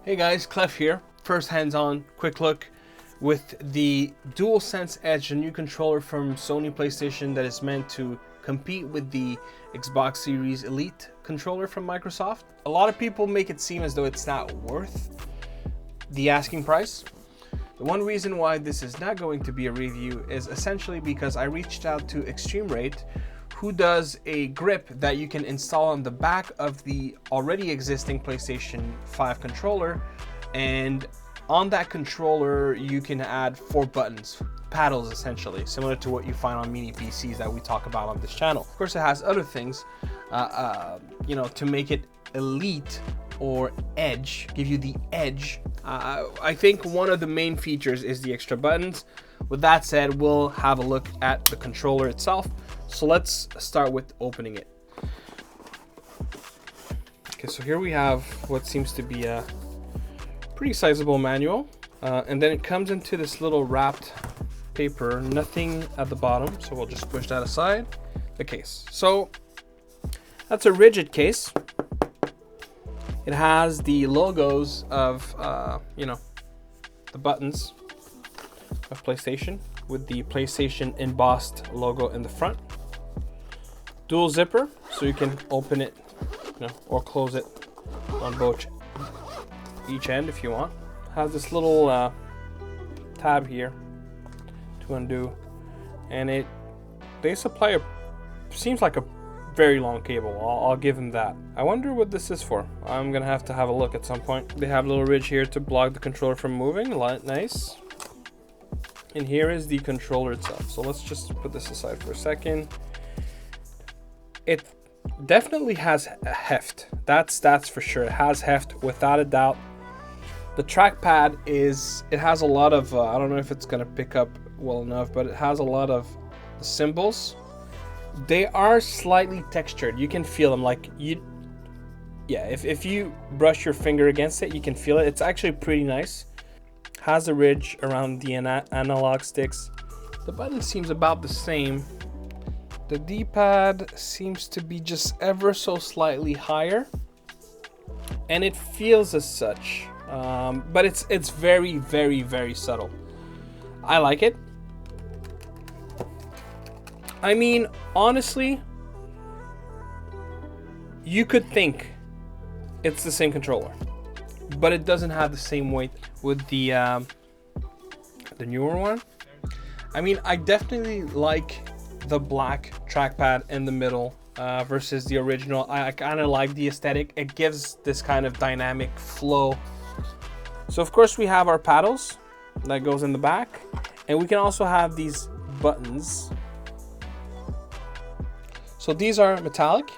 Hey guys, Clef here. First hands-on quick look with the DualSense Edge, a new controller from Sony Playstation that is meant to compete with the Xbox Series Elite controller from Microsoft. A lot of people make it seem as though it's not worth the asking price. The one reason why this is not going to be a review is essentially because I reached out to Extreme Rate, who does a grip that you can install on the back of the already existing PlayStation 5 controller, and on that controller you can add 4 buttons, paddles essentially, similar to what you find on mini PCs that we talk about on this channel. Of course it has other things, to make it elite or edge, give you the edge. I think one of the main features is the extra buttons. With that said, we'll have a look at the controller itself. So let's start with opening it. Okay, so here we have what seems to be a pretty sizable manual. And then it comes into this little wrapped paper, nothing at the bottom. So we'll just push that aside. The case. So that's a rigid case. It has the logos of, the buttons of PlayStation with the PlayStation embossed logo in the front. Dual zipper, so you can open it, or close it on both each end if you want. Has this little tab here to undo, and they supply seems like a very long cable. I'll give them that. I wonder what this is for. I'm gonna have to have a look at some point. They have a little ridge here to block the controller from moving. Nice. And here is the controller itself. So let's just put this aside for a second. It definitely has a heft. That's for sure. It has heft without a doubt. The trackpad it has a lot of I don't know if it's gonna pick up well enough, but it has a lot of the symbols. They are slightly textured. You can feel them, if you brush your finger against it, you can feel it. It's actually pretty nice. Has a ridge around the analog sticks. The button seems about the same. The D-pad seems to be just ever so slightly higher, and it feels as such, but it's very, very, very subtle. I like it. I mean, honestly, you could think it's the same controller, but it doesn't have the same weight with the newer one. I mean, I definitely like the black trackpad in the middle versus the original. I kind of like the aesthetic. It gives this kind of dynamic flow. So of course we have our paddles that goes in the back, and we can also have these buttons. So these are metallic.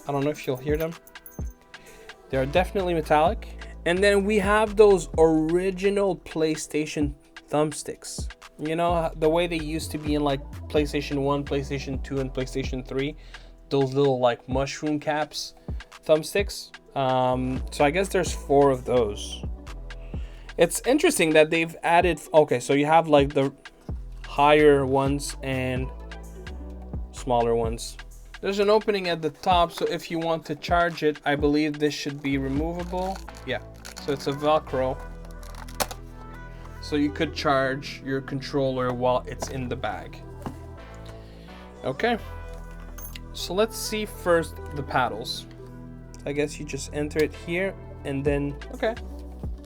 I don't know if you'll hear them. They are definitely metallic. And then we have those original PlayStation thumbsticks. You know, the way they used to be in like PlayStation 1, PlayStation 2, and PlayStation 3. Those little like mushroom caps thumbsticks. So I guess there's 4 of those. It's interesting that they've added, okay, so you have like the higher ones and smaller ones. There's an opening at the top, so if you want to charge it, I believe this should be removable. Yeah, so it's a Velcro. So you could charge your controller while it's in the bag. Okay, so let's see first the paddles. I guess you just enter it here and then, okay,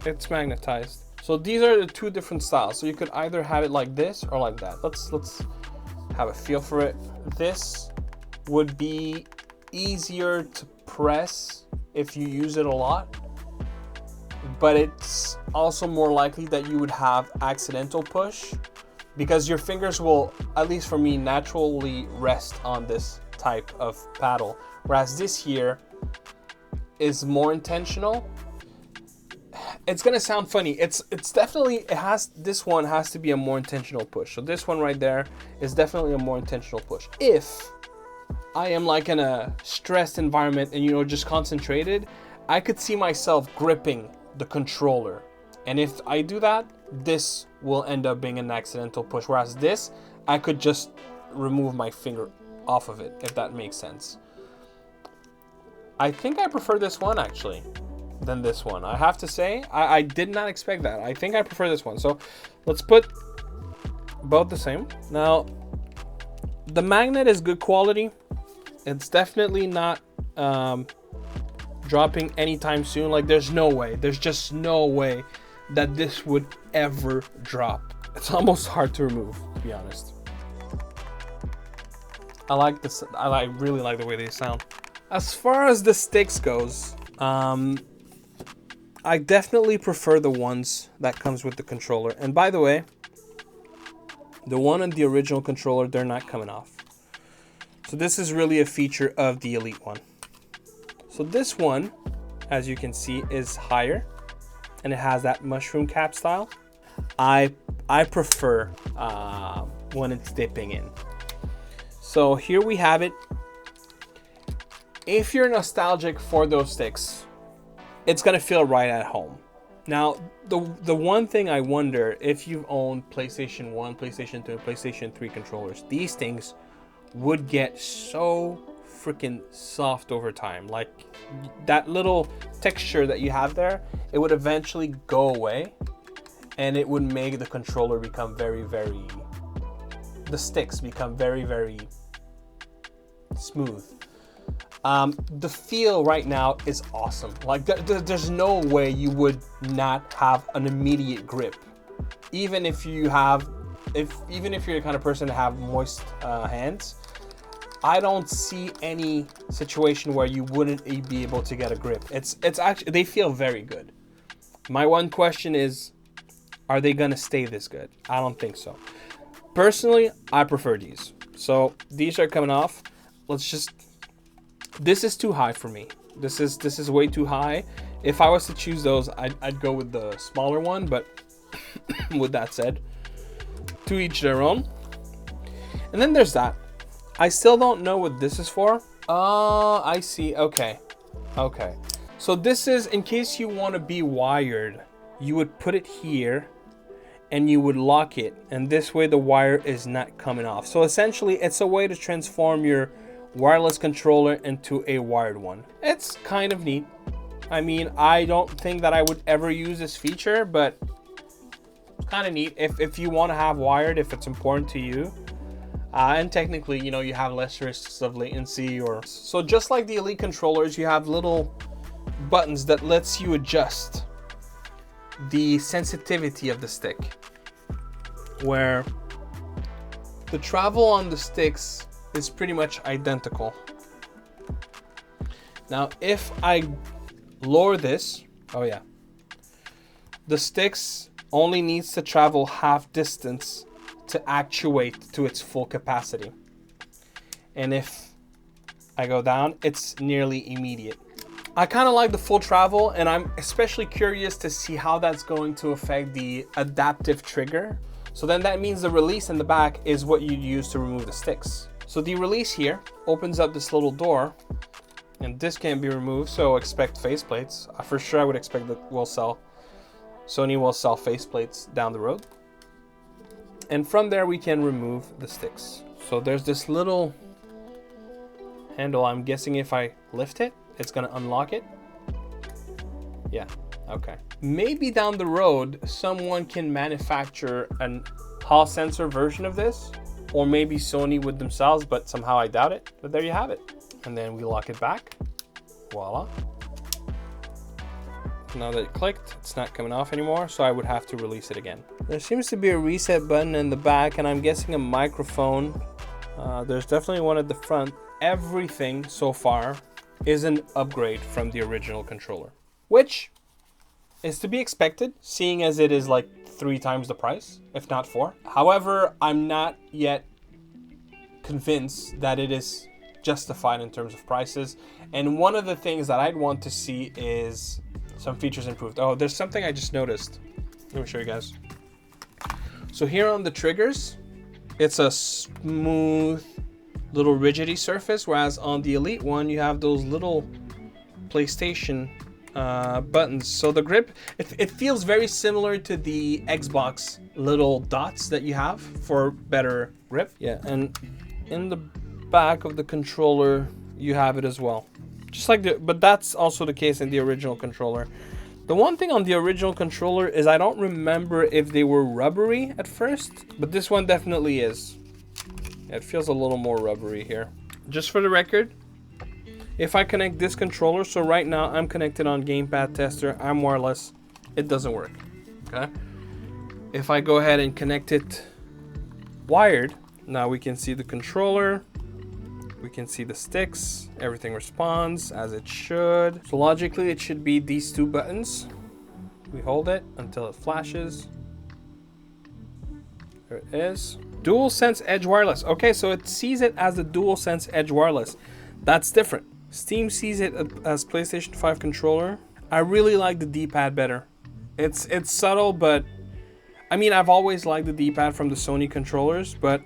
it's magnetized. So these are the 2 different styles. So you could either have it like this or like that. Let's have a feel for it. This would be easier to press if you use it a lot, but it's also more likely that you would have accidental push because your fingers will, at least for me, naturally rest on this type of paddle, whereas this here is more intentional. It's gonna sound funny. It's definitely, this one has to be a more intentional push. So this one right there is definitely a more intentional push. If I am like in a stressed environment and just concentrated, I could see myself gripping the controller, and if I do that, this will end up being an accidental push, whereas this, I could just remove my finger off of it, if that makes sense. I think I prefer this one actually. than this one. I have to say, I did not expect that. I think I prefer this one. So let's put both the same. Now, the magnet is good quality. It's definitely not dropping anytime soon. Like, there's just no way that this would ever drop. It's almost hard to remove, to be honest. I like this. I really like the way they sound. As far as the sticks goes, I definitely prefer the ones that comes with the controller. And by the way, the one in the original controller, they're not coming off. So this is really a feature of the Elite one. So this one, as you can see, is higher, and it has that mushroom cap style. I prefer when it's dipping in. So here we have it. If you're nostalgic for those sticks, it's gonna feel right at home. Now, the one thing I wonder, if you've owned PlayStation 1, PlayStation 2, and PlayStation 3 controllers, these things would get so freaking soft over time. Like, that little texture that you have there, it would eventually go away, and it would make the controller become the sticks become very smooth. The feel right now is awesome. Like, there's no way you would not have an immediate grip, even if you're the kind of person to have moist hands. I don't see any situation where you wouldn't be able to get a grip. It's actually, they feel very good. My one question is, are they gonna stay this good? I don't think so. Personally, I prefer these. So these are coming off. This is too high for me. This is way too high. If I was to choose those, I'd go with the smaller one, but with that said, to each their own. And then there's that. I still don't know what this is for. I see. Okay. So this is in case you want to be wired. You would put it here and you would lock it, and this way the wire is not coming off. So essentially, it's a way to transform your wireless controller into a wired one. It's kind of neat. I mean, I don't think that I would ever use this feature, but it's kind of neat if you want to have wired, if it's important to you. And technically, you know, you have less risks of latency or so. Just like the Elite controllers, you have little buttons that lets you adjust the sensitivity of the stick, where the travel on the sticks is pretty much identical. Now, if I lower this, the sticks only needs to travel half distance to actuate to its full capacity. And if I go down, it's nearly immediate. I kind of like the full travel, and I'm especially curious to see how that's going to affect the adaptive trigger. So then that means the release in the back is what you use to remove the sticks. So the release here opens up this little door, and this can be removed, so expect faceplates. For sure I would expect that Sony will sell faceplates down the road. And from there we can remove the sticks. So there's this little handle. I'm guessing if I lift it, it's gonna unlock it. Yeah, okay. Maybe down the road, someone can manufacture an Hall sensor version of this, or maybe Sony would themselves, but somehow I doubt it. But there you have it. And then we lock it back. Voila. Now that it clicked, it's not coming off anymore, so I would have to release it again. There seems to be a reset button in the back, and I'm guessing a microphone. There's definitely one at the front. Everything so far is an upgrade from the original controller, which is to be expected, seeing as it is like 3 times the price, if not 4. However, I'm not yet convinced that it is justified in terms of prices. And one of the things that I'd want to see is some features improved. Oh, there's something I just noticed. Let me show you guys. So here on the triggers, it's a smooth little rigidity surface, whereas on the Elite one, you have those little PlayStation buttons. So the grip, it feels very similar to the Xbox little dots that you have for better grip. Yeah, and in the back of the controller, you have it as well. Just like but that's also the case in the original controller. The one thing on the original controller is I don't remember if they were rubbery at first, but this one definitely is. It feels a little more rubbery here. Just for the record, if I connect this controller, so right now I'm connected on Gamepad Tester, I'm wireless, it doesn't work, okay? If I go ahead and connect it wired, now we can see the controller, we can see the sticks, everything responds as it should. So logically it should be these two buttons. We hold it until it flashes. There it is. DualSense Edge Wireless. Okay, so it sees it as the DualSense Edge Wireless. That's different. Steam sees it as PlayStation 5 controller. I really like the D-pad better. It's subtle, but I mean, I've always liked the D-pad from the Sony controllers, but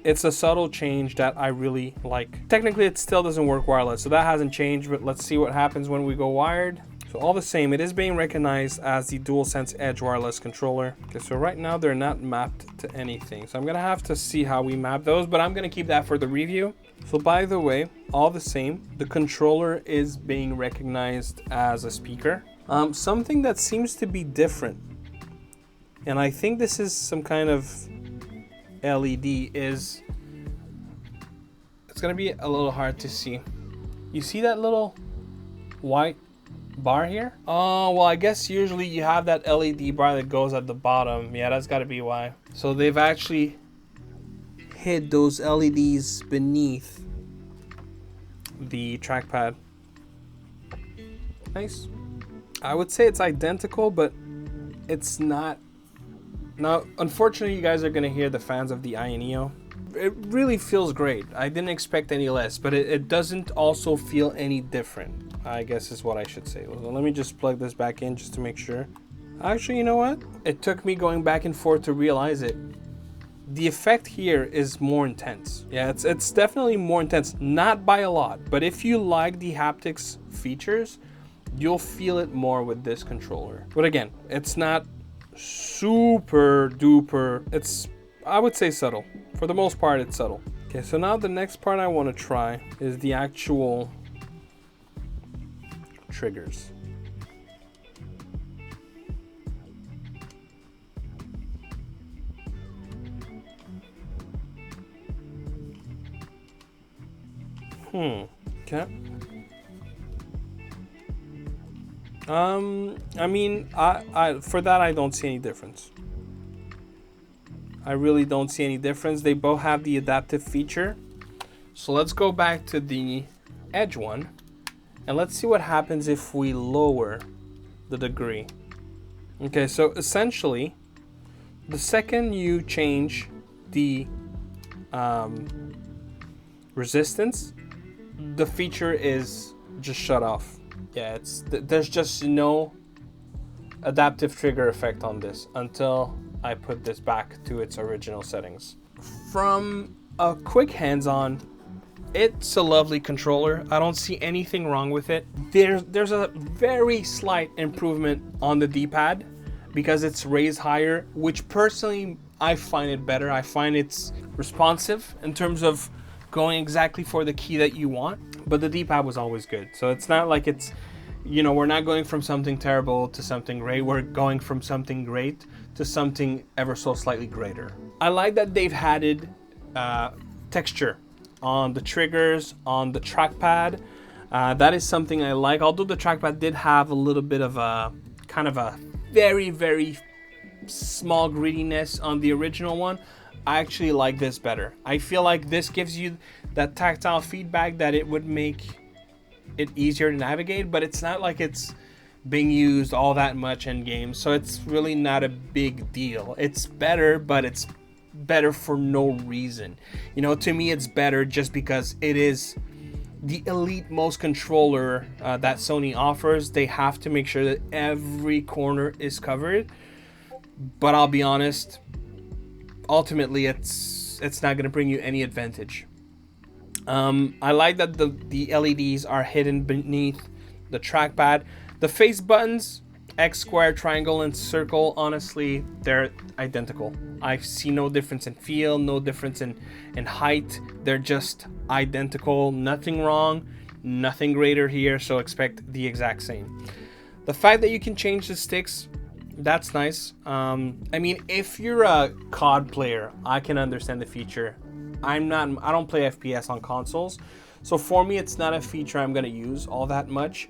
it's a subtle change that I really like. Technically, it still doesn't work wireless, so that hasn't changed, but let's see what happens when we go wired. So all the same, it is being recognized as the DualSense Edge Wireless controller. Okay, so right now they're not mapped to anything. So I'm gonna have to see how we map those, but I'm gonna keep that for the review. So by the way, all the same, the controller is being recognized as a speaker. Something that seems to be different, and I think this is some kind of LED, is it's gonna be a little hard to see. You see that little white bar here? Oh, well, I guess usually you have that LED bar that goes at the bottom. Yeah, that's got to be why. So they've actually hid those LEDs beneath the trackpad. Nice. I would say it's identical, but it's not. Now, unfortunately, you guys are going to hear the fans of the Ioneo. It really feels great. I didn't expect any less, but it doesn't also feel any different, I guess is what I should say. So let me just plug this back in just to make sure. Actually, you know what? It took me going back and forth to realize it. The effect here is more intense. Yeah, it's definitely more intense, not by a lot, but if you like the haptics features, you'll feel it more with this controller. But again, it's not super duper, it's, I would say, subtle. For the most part, it's subtle. Okay, so now the next part I want to try is the actual triggers. Okay. I mean, I for that I don't see any difference. I really don't see any difference. They both have the adaptive feature. So let's go back to the Edge one, and let's see what happens if we lower the degree. Okay, so essentially, the second you change the resistance, the feature is just shut off. Yeah, there's just no adaptive trigger effect on this until I put this back to its original settings. From a quick hands-on, it's a lovely controller. I don't see anything wrong with it. There's a very slight improvement on the D-pad because it's raised higher, which personally I find it better. I find it's responsive in terms of going exactly for the key that you want, but the D-pad was always good. So it's not like it's, you know, we're not going from something terrible to something great. We're going from something great to something ever so slightly greater. I like that they've added texture on the triggers, on the trackpad. That is something I like, although the trackpad did have a little bit of a kind of a very, very small grittiness on the original one. I actually like this better. I feel like this gives you that tactile feedback that it would make it easier to navigate, but it's not like it's being used all that much in games, so it's really not a big deal. It's better, but it's better for no reason. You know, to me, it's better just because it is the elite most controller that Sony offers. They have to make sure that every corner is covered, but I'll be honest, ultimately it's not going to bring you any advantage. I like that the LEDs are hidden beneath the trackpad. The face buttons, X, square, triangle, and circle, honestly, they're identical. I see no difference in feel, no difference in height. They're just identical, nothing wrong. Nothing greater here, so expect the exact same. The fact that you can change the sticks, that's nice. I mean, if you're a COD player, I can understand the feature. I don't play FPS on consoles, so for me it's not a feature I'm gonna use all that much.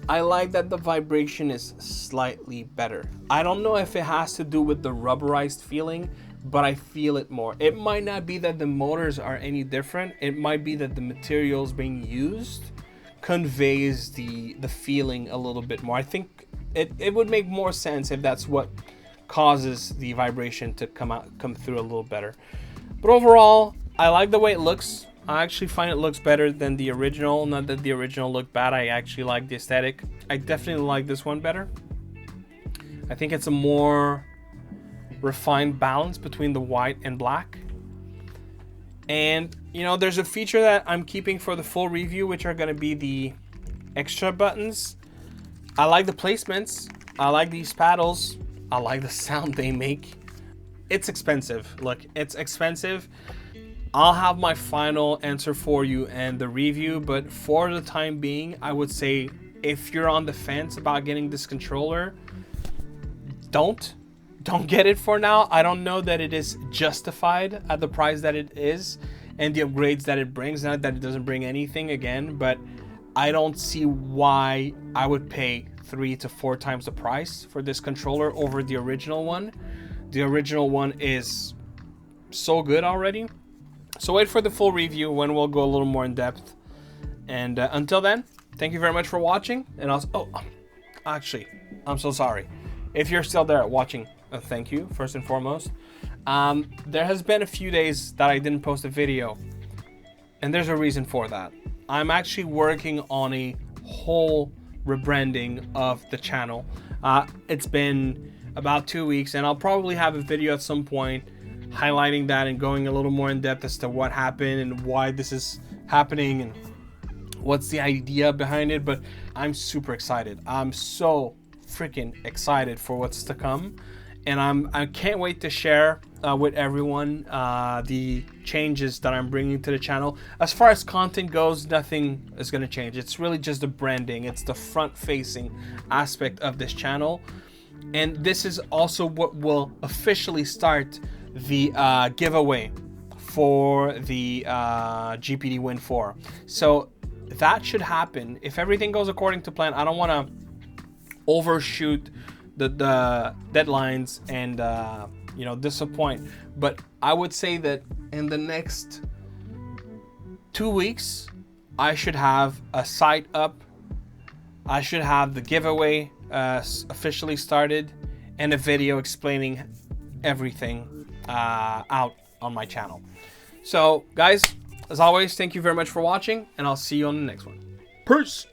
I like that the vibration is slightly better. I don't know if it has to do with the rubberized feeling, but I feel it more. It might not be that the motors are any different. It might be that the materials being used conveys the feeling a little bit more. I think it would make more sense if that's what causes the vibration to come through a little better. But overall, I like the way it looks. I actually find it looks better than the original. Not that the original looked bad. I actually like the aesthetic. I definitely like this one better. I think it's a more refined balance between the white and black. And you know, there's a feature that I'm keeping for the full review, which are going to be the extra buttons. I like the placements. I like these paddles. I like the sound they make. It's expensive. Look, it's expensive. I'll have my final answer for you and the review, but for the time being, I would say if you're on the fence about getting this controller, don't get it for now. I don't know that it is justified at the price that it is and the upgrades that it brings. Not that it doesn't bring anything again, but I don't see why I would pay 3 to 4 times the price for this controller over the original one. The original one is so good already. So wait for the full review when we'll go a little more in depth. And until then, thank you very much for watching. And also, actually, I'm so sorry. If you're still there watching, thank you, first and foremost. There has been a few days that I didn't post a video. And there's a reason for that. I'm actually working on a whole rebranding of the channel. It's been about 2 weeks, and I'll probably have a video at some point highlighting that and going a little more in depth as to what happened and why this is happening and what's the idea behind it. But I'm super excited. I'm so freaking excited for what's to come, and I can't wait to share with everyone the changes that I'm bringing to the channel. As far as content goes, nothing is going to change. It's really just the branding. It's the front-facing aspect of this channel, and this is also what will officially start the giveaway for the GPD Win 4. So that should happen if everything goes according to plan. I don't want to overshoot the deadlines and you know, disappoint, but I would say that in the next 2 weeks I should have a site up. I should have the giveaway officially started and a video explaining everything out on my channel. So guys, as always, thank you very much for watching, and I'll see you on the next one. Peace.